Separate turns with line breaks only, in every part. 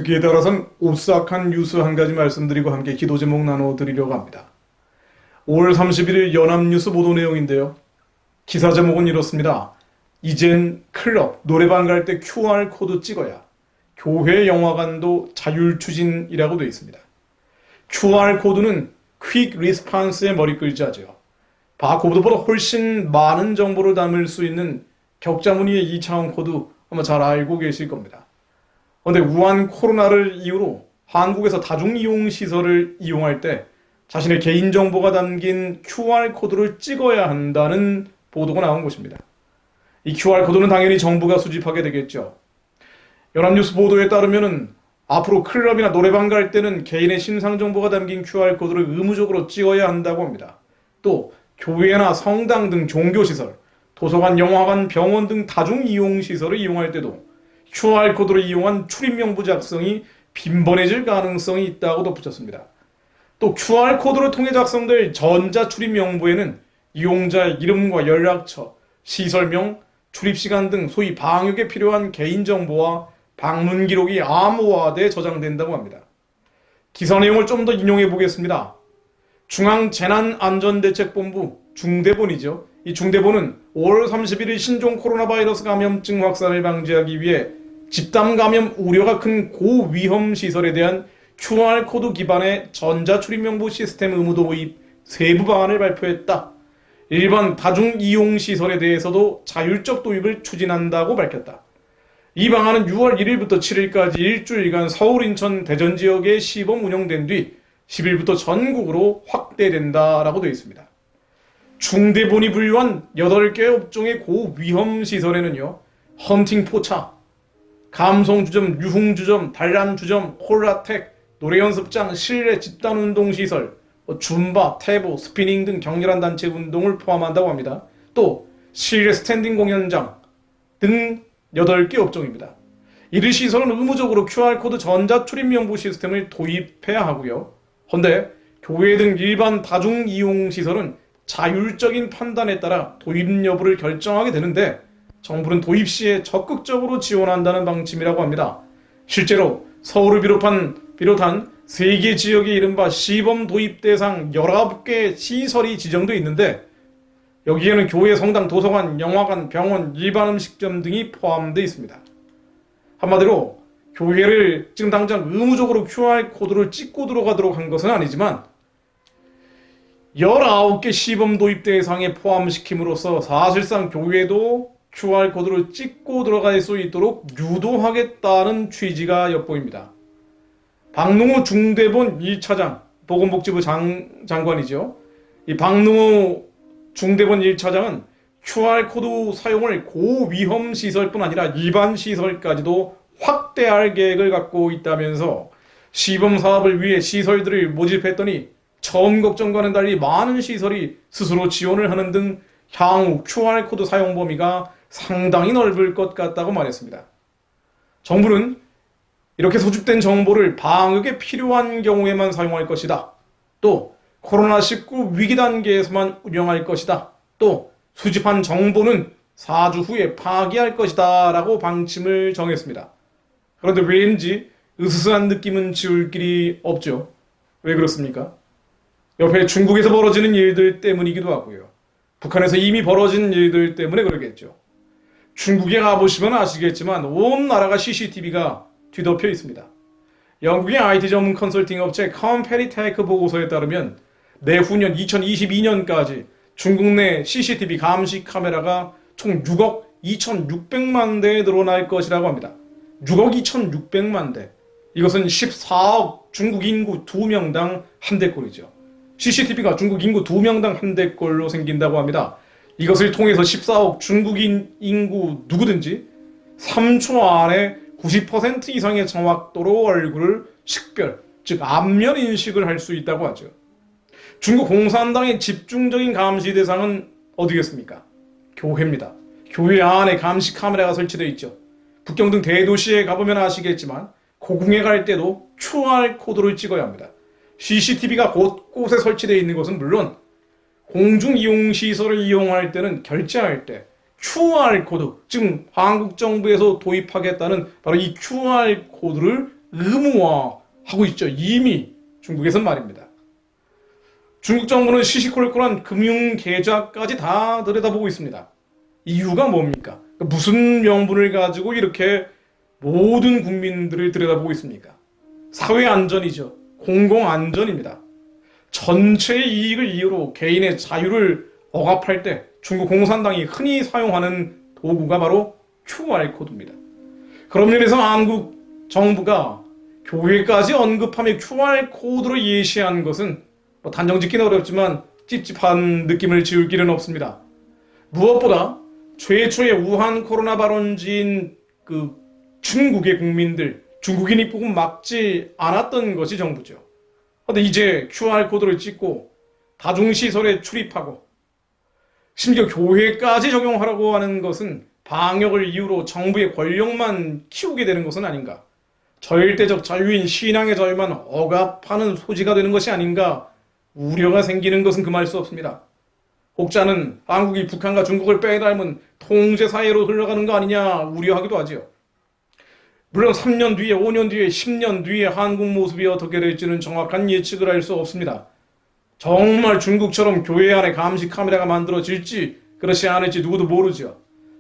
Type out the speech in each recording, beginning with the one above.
듣기에 따라선 오싹한 뉴스 한 가지 말씀드리고 함께 기도 제목 나눠드리려고 합니다. 5월 31일 연합뉴스 보도 내용인데요. 기사 제목은 이렇습니다. 이젠 클럽, 노래방 갈 때 QR코드 찍어야 교회 영화관도 자율 추진이라고 되어 있습니다. QR코드는 Quick Response의 머리글자죠. 바코드보다 훨씬 많은 정보를 담을 수 있는 격자무늬의 2차원 코드 아마 잘 알고 계실 겁니다. 그런데 우한 코로나를 이유로 한국에서 다중이용시설을 이용할 때 자신의 개인정보가 담긴 QR코드를 찍어야 한다는 보도가 나온 것입니다. 이 QR코드는 당연히 정부가 수집하게 되겠죠. 연합뉴스 보도에 따르면 앞으로 클럽이나 노래방 갈 때는 개인의 신상정보가 담긴 QR코드를 의무적으로 찍어야 한다고 합니다. 또 교회나 성당 등 종교시설, 도서관, 영화관, 병원 등 다중이용시설을 이용할 때도 QR코드를 이용한 출입명부 작성이 빈번해질 가능성이 있다고 덧붙였습니다. 또 QR코드를 통해 작성될 전자출입명부에는 이용자의 이름과 연락처, 시설명, 출입시간 등 소위 방역에 필요한 개인정보와 방문 기록이 암호화돼 저장된다고 합니다. 기사 내용을 좀 더 인용해 보겠습니다. 중앙재난안전대책본부 중대본이죠. 이 중대본은 5월 31일 신종 코로나 바이러스 감염증 확산을 방지하기 위해 집단 감염 우려가 큰 고위험 시설에 대한 QR코드 기반의 전자출입명부 시스템 의무 도입 세부 방안을 발표했다. 일반 다중이용시설에 대해서도 자율적 도입을 추진한다고 밝혔다. 이 방안은 6월 1일부터 7일까지 일주일간 서울, 인천, 대전 지역에 시범 운영된 뒤 10일부터 전국으로 확대된다라고 되어 있습니다. 중대본이 분류한 8개 업종의 고위험 시설에는요, 헌팅 포차, 감성주점, 유흥주점, 단란주점, 홀라텍, 노래연습장, 실내 집단운동시설, 줌바, 태보, 스피닝 등 격렬한 단체 운동을 포함한다고 합니다. 또 실내 스탠딩 공연장 등 8개 업종입니다. 이들 시설은 의무적으로 QR코드 전자출입명부 시스템을 도입해야 하고요. 그런데 교회 등 일반 다중이용시설은 자율적인 판단에 따라 도입 여부를 결정하게 되는데 정부는 도입 시에 적극적으로 지원한다는 방침이라고 합니다. 실제로 서울을 비롯한 3개 지역의 이른바 시범 도입 대상 19개 시설이 지정되어 있는데 여기에는 교회, 성당, 도서관, 영화관, 병원, 일반 음식점 등이 포함되어 있습니다. 한마디로 교회를 지금 당장 의무적으로 QR코드를 찍고 들어가도록 한 것은 아니지만 19개 시범 도입 대상에 포함시킴으로써 사실상 교회도 QR코드를 찍고 들어갈 수 있도록 유도하겠다는 취지가 엿보입니다. 박능호 중대본 1차장, 보건복지부 장관이죠. 이 박능호 중대본 1차장은 QR코드 사용을 고위험 시설뿐 아니라 일반 시설까지도 확대할 계획을 갖고 있다면서 시범 사업을 위해 시설들을 모집했더니 처음 걱정과는 달리 많은 시설이 스스로 지원을 하는 등 향후 QR코드 사용 범위가 상당히 넓을 것 같다고 말했습니다. 정부는 이렇게 소집된 정보를 방역에 필요한 경우에만 사용할 것이다. 또 코로나19 위기 단계에서만 운영할 것이다. 또 수집한 정보는 4주 후에 파기할 것이다 라고 방침을 정했습니다. 그런데 왠지 으스스한 느낌은 지울 길이 없죠. 왜 그렇습니까? 옆에 중국에서 벌어지는 일들 때문이기도 하고요. 북한에서 이미 벌어진 일들 때문에 그러겠죠. 중국에 가보시면 아시겠지만 온 나라가 CCTV가 뒤덮여 있습니다. 영국의 IT 전문 컨설팅 업체 컴페리테크 보고서에 따르면 내후년 2022년까지 중국 내 CCTV 감시 카메라가 총 6억 2,600만 대에 늘어날 것이라고 합니다. 6억 2,600만 대. 이것은 14억 중국 인구 2명당 한 대꼴이죠. CCTV가 중국 인구 2명당 한 대꼴로 생긴다고 합니다. 이것을 통해서 14억 중국인 인구 누구든지 3초 안에 90% 이상의 정확도로 얼굴을 식별, 즉 안면 인식을 할 수 있다고 하죠. 중국 공산당의 집중적인 감시 대상은 어디겠습니까? 교회입니다. 교회 안에 감시 카메라가 설치되어 있죠. 북경 등 대도시에 가보면 아시겠지만 고궁에 갈 때도 QR코드를 찍어야 합니다. CCTV가 곳곳에 설치되어 있는 것은 물론 공중이용시설을 이용할 때는 결제할 때 QR코드, 즉 한국 정부에서 도입하겠다는 바로 이 QR코드를 의무화하고 있죠. 이미 중국에선 말입니다. 중국 정부는 시시콜콜한 금융 계좌까지 다 들여다보고 있습니다. 이유가 뭡니까? 무슨 명분을 가지고 이렇게 모든 국민들을 들여다보고 있습니까? 사회 안전이죠. 공공 안전입니다. 전체의 이익을 이유로 개인의 자유를 억압할 때 중국 공산당이 흔히 사용하는 도구가 바로 QR코드입니다. 그런 면에서 한국 정부가 교회까지 언급하며 QR코드로 예시한 것은 단정 짓기는 어렵지만 찝찝한 느낌을 지울 길은 없습니다. 무엇보다 최초의 우한 코로나 발원지인 중국의 국민들, 중국인이 보고 막지 않았던 것이 정부죠. 그런데 이제 QR코드를 찍고 다중시설에 출입하고 심지어 교회까지 적용하라고 하는 것은 방역을 이유로 정부의 권력만 키우게 되는 것은 아닌가. 절대적 자유인 신앙의 자유만 억압하는 소지가 되는 것이 아닌가 우려가 생기는 것은 금할 수 없습니다. 혹자는 한국이 북한과 중국을 빼닮은 통제사회로 흘러가는 거 아니냐 우려하기도 하지요. 물론 3년 뒤에, 5년 뒤에, 10년 뒤에 한국 모습이 어떻게 될지는 정확한 예측을 할 수 없습니다. 정말 중국처럼 교회 안에 감시 카메라가 만들어질지 그렇지 않을지 누구도 모르죠.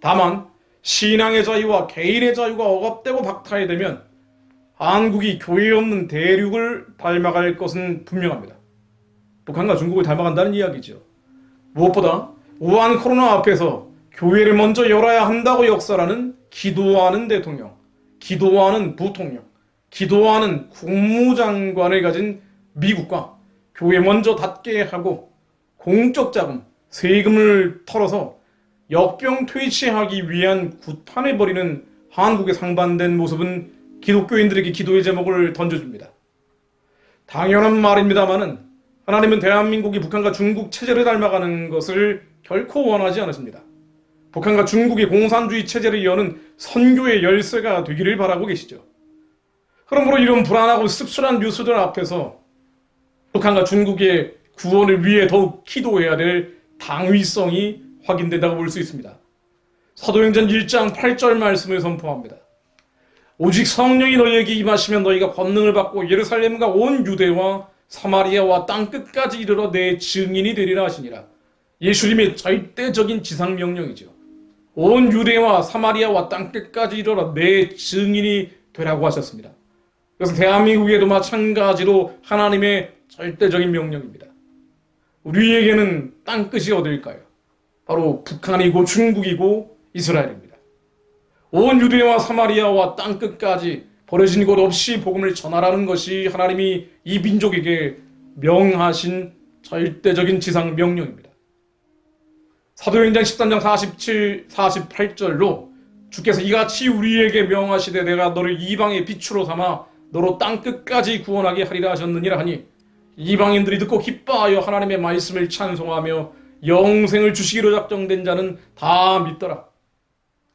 다만 신앙의 자유와 개인의 자유가 억압되고 박탈되면 한국이 교회 없는 대륙을 닮아갈 것은 분명합니다. 북한과 중국을 닮아간다는 이야기죠. 무엇보다 우한 코로나 앞에서 교회를 먼저 열어야 한다고 역설하는 기도하는 대통령, 기도하는 부통령, 기도하는 국무장관을 가진 미국과 교회 먼저 닫게 하고 공적 자금, 세금을 털어서 역병 퇴치하기 위한 구탄을 벌이는 한국의 상반된 모습은 기독교인들에게 기도의 제목을 던져줍니다. 당연한 말입니다마는 하나님은 대한민국이 북한과 중국 체제를 닮아가는 것을 결코 원하지 않으십니다. 북한과 중국이 공산주의 체제를 여는 선교의 열쇠가 되기를 바라고 계시죠. 그러므로 이런 불안하고 씁쓸한 뉴스들 앞에서 북한과 중국의 구원을 위해 더욱 기도해야 될 당위성이 확인된다고 볼 수 있습니다. 사도행전 1장 8절 말씀을 선포합니다. 오직 성령이 너희에게 임하시면 너희가 권능을 받고 예루살렘과 온 유대와 사마리아와 땅끝까지 이르러 내 증인이 되리라 하시니라. 예수님의 절대적인 지상명령이죠. 온 유대와 사마리아와 땅끝까지 이르러 내 증인이 되라고 하셨습니다. 그래서 대한민국에도 마찬가지로 하나님의 절대적인 명령입니다. 우리에게는 땅끝이 어딜까요? 바로 북한이고 중국이고 이스라엘입니다. 온 유대와 사마리아와 땅끝까지 버려진 곳 없이 복음을 전하라는 것이 하나님이 이 민족에게 명하신 절대적인 지상 명령입니다. 사도행전 13장 47, 48절로 주께서 이같이 우리에게 명하시되 내가 너를 이방의 빛으로 삼아 너로 땅끝까지 구원하게 하리라 하셨느니라 하니 이방인들이 듣고 기뻐하여 하나님의 말씀을 찬송하며 영생을 주시기로 작정된 자는 다 믿더라.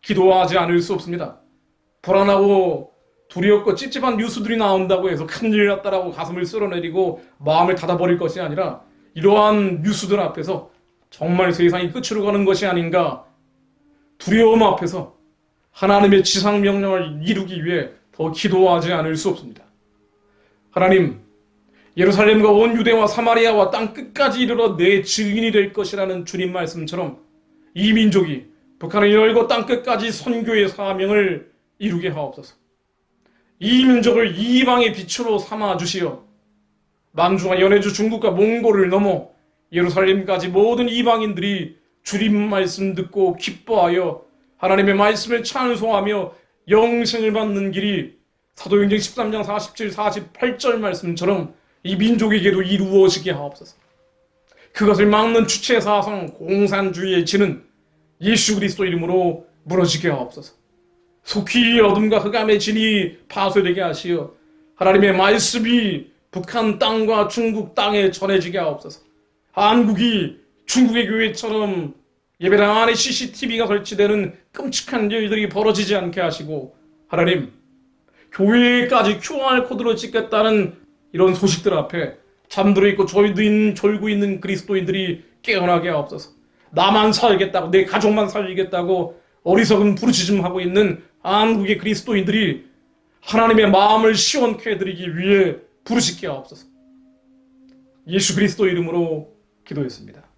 기도하지 않을 수 없습니다. 불안하고 두렵고 찝찝한 뉴스들이 나온다고 해서 큰일 났다라고 가슴을 쓸어내리고 마음을 닫아버릴 것이 아니라 이러한 뉴스들 앞에서 정말 세상이 끝으로 가는 것이 아닌가 두려움 앞에서 하나님의 지상명령을 이루기 위해 더 기도하지 않을 수 없습니다. 하나님, 예루살렘과 온 유대와 사마리아와 땅끝까지 이르러 내 증인이 될 것이라는 주님 말씀처럼 이 민족이 북한을 열고 땅끝까지 선교의 사명을 이루게 하옵소서. 이 민족을 이방의 빛으로 삼아 주시어 만주와 연해주 중국과 몽골을 넘어 예루살렘까지 모든 이방인들이 주님 말씀 듣고 기뻐하여 하나님의 말씀을 찬송하며 영생을 받는 길이 사도행전 13장 47, 48절 말씀처럼 이 민족에게도 이루어지게 하옵소서. 그것을 막는 주체사상 공산주의의 진은 예수 그리스도 이름으로 무너지게 하옵소서. 속히 어둠과 흑암의 진이 파쇄되게 하시어 하나님의 말씀이 북한 땅과 중국 땅에 전해지게 하옵소서. 한국이 중국의 교회처럼 예배당 안에 CCTV가 설치되는 끔찍한 일들이 벌어지지 않게 하시고 하나님, 교회까지 QR코드로 찍겠다는 이런 소식들 앞에 잠들어 있고 졸고 있는 그리스도인들이 깨어나게 하옵소서. 나만 살겠다고, 내 가족만 살리겠다고 어리석은 부르짖음하고 있는 한국의 그리스도인들이 하나님의 마음을 시원케 해드리기 위해 부르시게 하옵소서. 예수 그리스도 이름으로 기도했습니다.